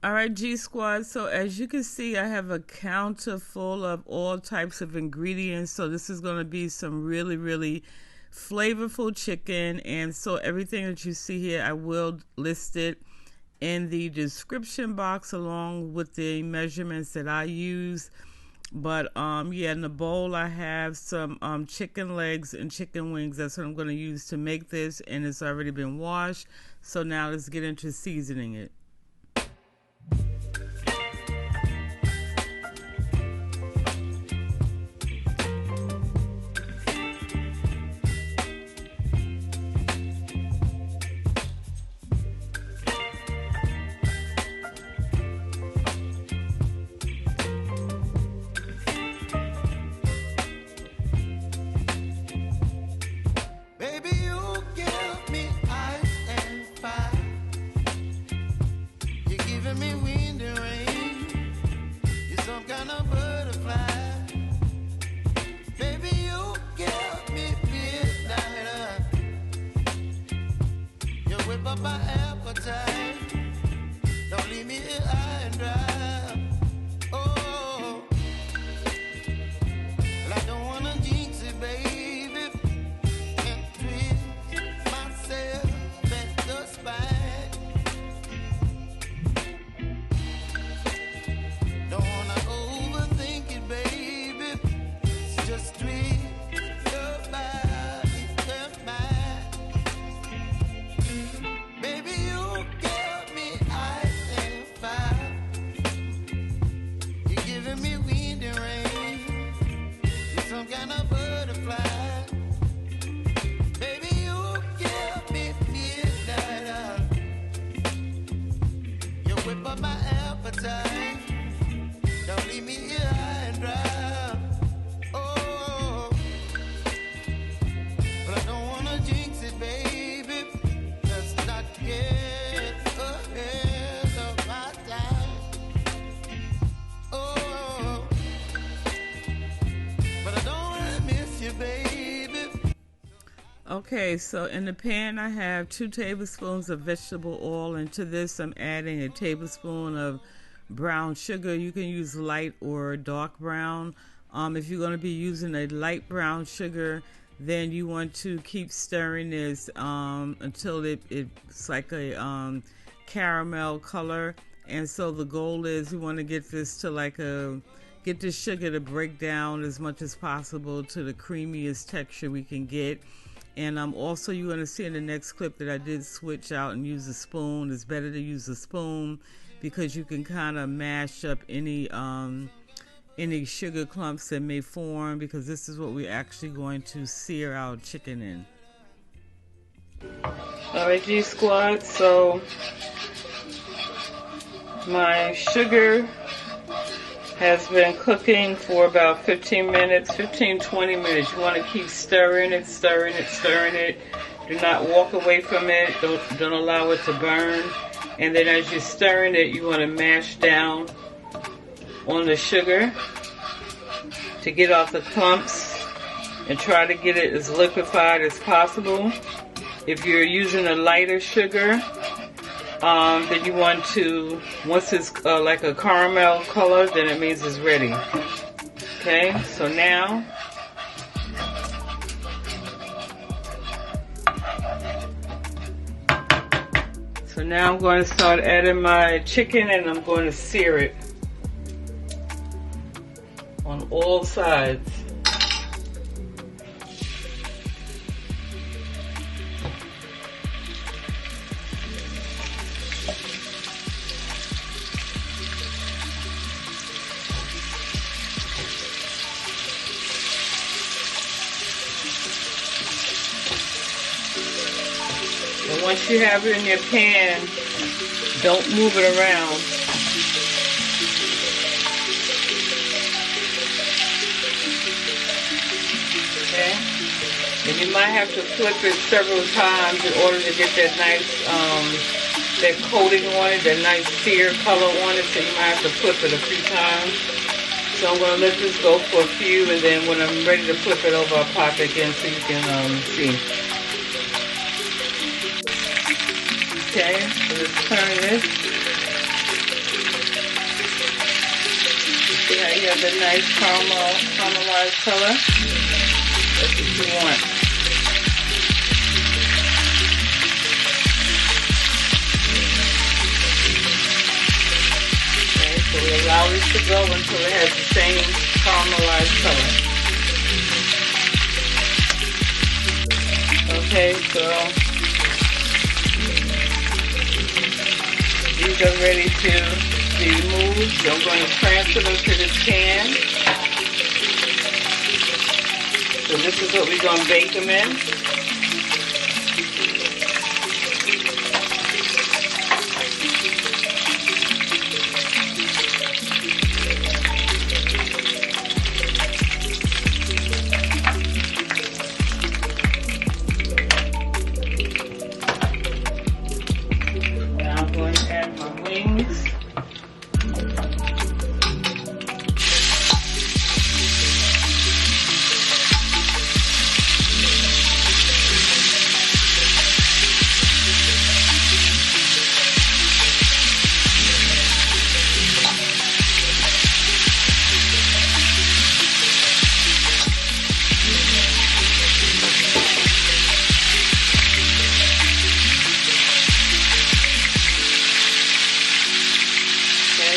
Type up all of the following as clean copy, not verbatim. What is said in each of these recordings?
All right, G Squad. So as you can see, I have a counter full of all types of ingredients. So this is going to be some really, really flavorful chicken. And so everything that you see here, I will list it in the description box along with the measurements that I use. But yeah, in the bowl I have some chicken legs and chicken wings. That's what I'm going to use to make this, and it's already been washed. So now let's get into seasoning it. My appetite, don't leave me here high and dry. Oh, well, I don't wanna jinx it, baby, and twist myself at the spine. Don't wanna overthink it, baby. It's just twist your body and mine. Some kind of butterfly, baby, you give me midnight. You whip up my appetite, don't leave me here high and dry. Oh, but I don't wanna jinx it, baby. Let's not get ahead of my time. Oh, but I don't wanna miss you, baby. Okay, so in the pan I have 2 tablespoons of vegetable oil, and to this I'm adding a tablespoon of brown sugar. You can use light or dark brown. If you're going to be using a light brown sugar, then you want to keep stirring this until it's like a caramel color. And so the goal is we want to get this to get the sugar to break down as much as possible to the creamiest texture we can get. And also you're going to see in the next clip that I did switch out and use a spoon. It's better to use a spoon because you can kind of mash up any sugar clumps that may form, because this is what we're actually going to sear our chicken in. Alright, G Squad, so my sugar has been cooking for about 15 minutes, 15-20 minutes. You want to keep stirring it, stirring it, stirring it. Do not walk away from it. Don't allow it to burn. And then as you're stirring it, you want to mash down on the sugar to get off the clumps and try to get it as liquefied as possible. If you're using a lighter sugar, then you want to, once it's like a caramel color, then it means it's ready. Okay, so now I'm going to start adding my chicken, and I'm going to sear it on all sides. And once you have it in your pan, don't move it around. Okay? And you might have to flip it several times in order to get that nice, that coating on it, that nice sear color on it, so you might have to flip it a few times. So I'm going to let this go for a few, and then when I'm ready to flip it over, I'll pop it again so you can see. Okay, so let's turn this. you have the nice caramelized color. That's what you want. Okay, so we allow this to go until it has the same caramelized color. Okay, so these are ready to be moved. So I'm going to transfer them to this pan. So this is what we're going to bake them in. Now I'm going to add my wings.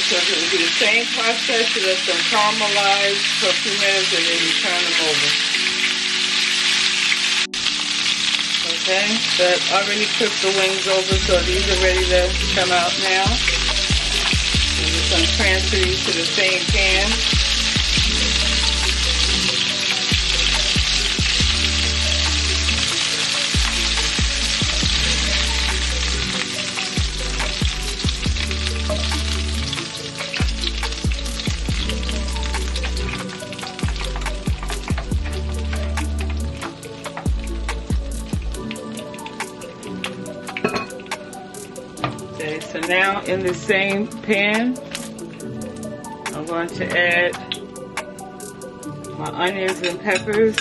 So it will be the same process. You let them caramelize for a few minutes and then you turn them over. Okay, so I've already cooked the wings over, so these are ready to come out now. I'm just going to transfer these to the same pan. Okay, so now in the same pan, I'm going to add my onions and peppers.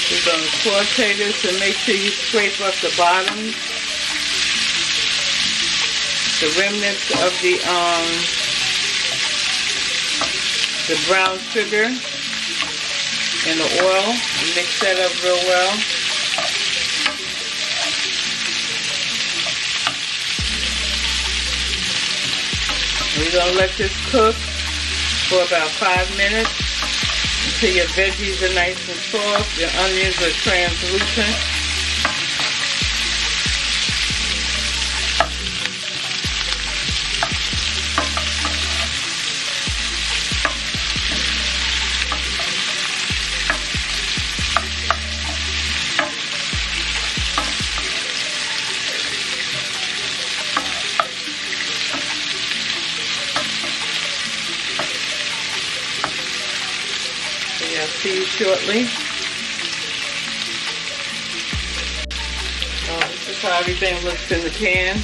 We're going to saute this and make sure you scrape off the bottom, the remnants of the brown sugar and the oil, and mix that up real well. We're going to let this cook for about 5 minutes. Until your veggies are nice and soft, your onions are translucent. I'll see you shortly. Oh, this is how everything looks in the pan.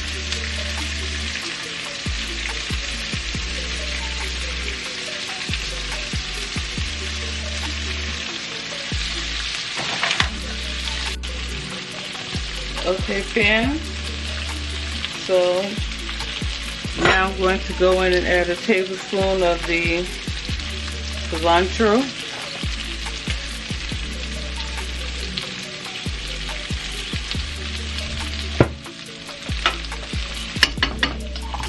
Okay, pan. So now I'm going to go in and add a tablespoon of the cilantro.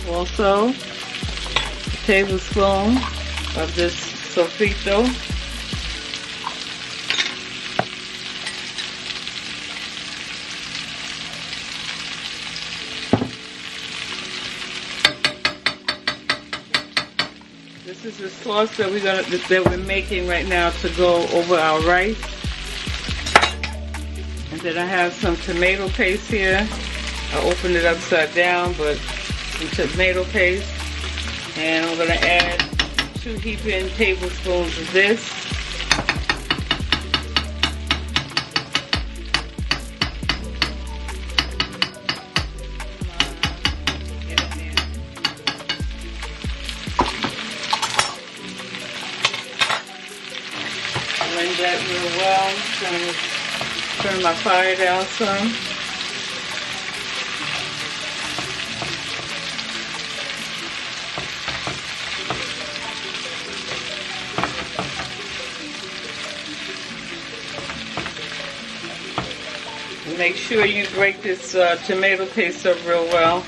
Also, a tablespoon of this sofrito. This is the sauce that we're making right now to go over our rice. And then I have some tomato paste here. I opened it upside down, but some tomato paste. And I'm going to add 2 heaping tablespoons of this. blend that real well. Turn my fire down some. Make sure you break this tomato paste up real well.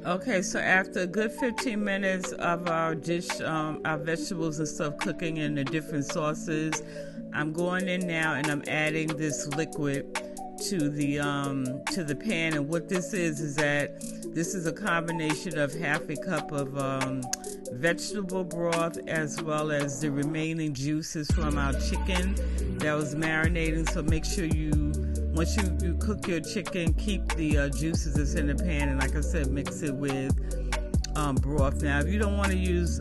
Okay, so after a good 15 minutes of our dish, our vegetables and stuff cooking in the different sauces, I'm going in now and I'm adding this liquid to the pan. And what this is that this is a combination of half a cup of vegetable broth as well as the remaining juices from our chicken that was marinating. So make sure once you cook your chicken, keep the juices that's in the pan, and like I said, mix it with broth. Now, if you don't want to use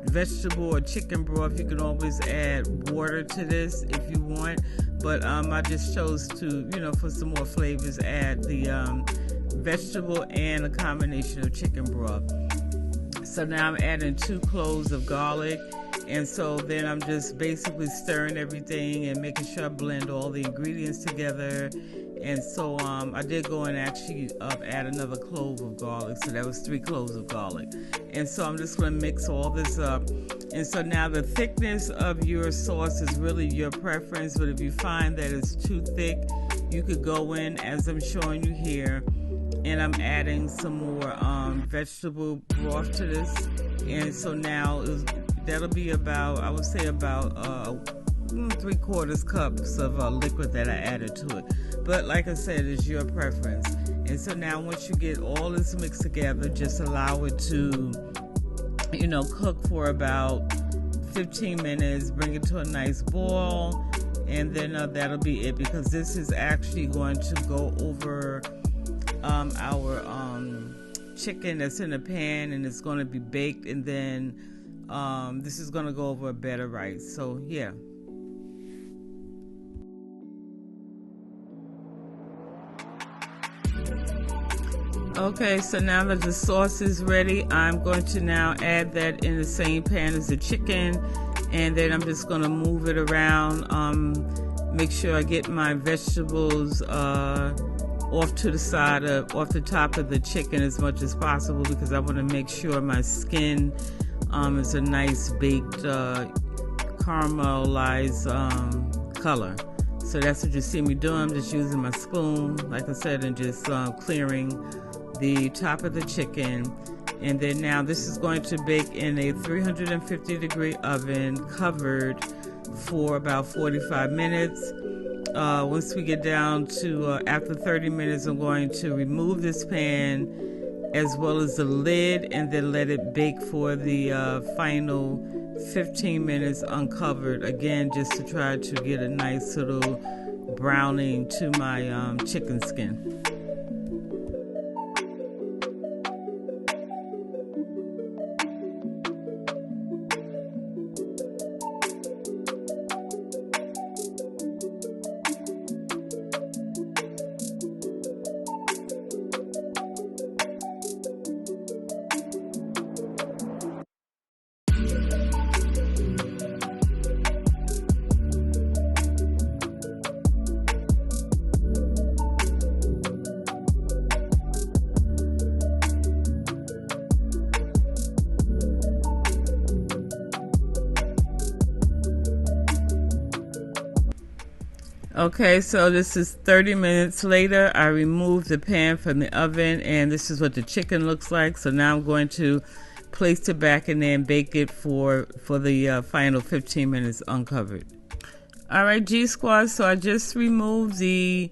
vegetable or chicken broth, you can always add water to this if you want. But I just chose to, for some more flavors, add the vegetable and a combination of chicken broth. So now I'm adding 2 cloves of garlic. And so then I'm just basically stirring everything and making sure I blend all the ingredients together. And so I did go and actually add another clove of garlic. So that was 3 cloves of garlic. And so I'm just going to mix all this up. And so now the thickness of your sauce is really your preference. But if you find that it's too thick, you could go in, as I'm showing you here, and I'm adding some more vegetable broth to this. And so now that'll be about, I would say about 3/4 cups of liquid that I added to it. But like I said, it's your preference. And so now once you get all this mixed together, just allow it to, cook for about 15 minutes, bring it to a nice boil, and then that'll be it, because this is actually going to go over our chicken that's in the pan, and it's going to be baked, and then this is going to go over a bed of rice. So yeah. Okay, so now that the sauce is ready, I'm going to now add that in the same pan as the chicken, and then I'm just going to move it around, make sure I get my vegetables off to the side off the top of the chicken as much as possible, because I want to make sure my skin is a nice baked caramelized color. So that's what you see me doing. I'm just using my spoon, like I said, and just clearing the top of the chicken. And then now this is going to bake in a 350 degree oven, covered for about 45 minutes. Once we get down to after 30 minutes, I'm going to remove this pan as well as the lid, and then let it bake for the final 15 minutes uncovered, again just to try to get a nice little browning to my chicken skin. Okay, so this is 30 minutes later. I removed the pan from the oven, and this is what the chicken looks like. So now I'm going to place it back in there and bake it for the final 15 minutes uncovered. All right, G Squad, so I just removed the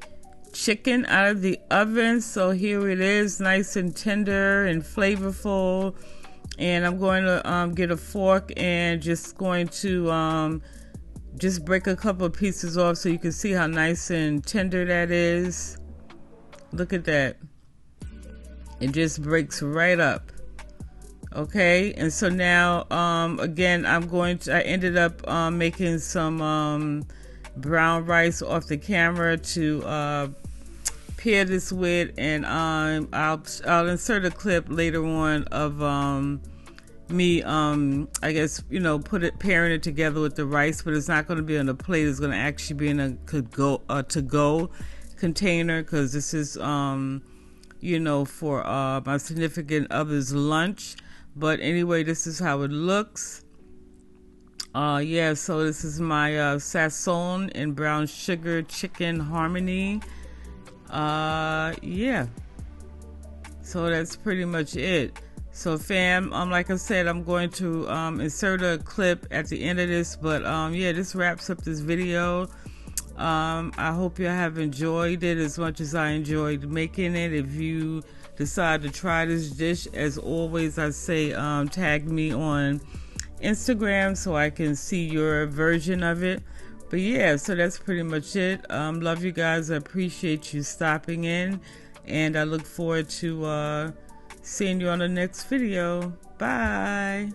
chicken out of the oven. So here it is, nice and tender and flavorful. And I'm going to get a fork and just going to just break a couple of pieces off so you can see how nice and tender that is. Look at that. It just breaks right up. Okay, and so now again I ended up making some brown rice off the camera to pair this with, and I'll insert a clip later on of me I guess, you know, pairing it together with the rice, but it's not going to be on a plate. It's going to actually be in a to-go container, because this is you know, for my significant other's lunch. But anyway, this is how it looks. Yeah, so this is my Sazon and brown sugar chicken harmony. Yeah, so that's pretty much it. So fam, like I said, I'm going to insert a clip at the end of this, but yeah, this wraps up this video. I hope you have enjoyed it as much as I enjoyed making it. If you decide to try this dish, as always I say, tag me on Instagram so I can see your version of it. But yeah, so that's pretty much it. Love you guys. I appreciate you stopping in, and I look forward to seeing you on the next video. Bye.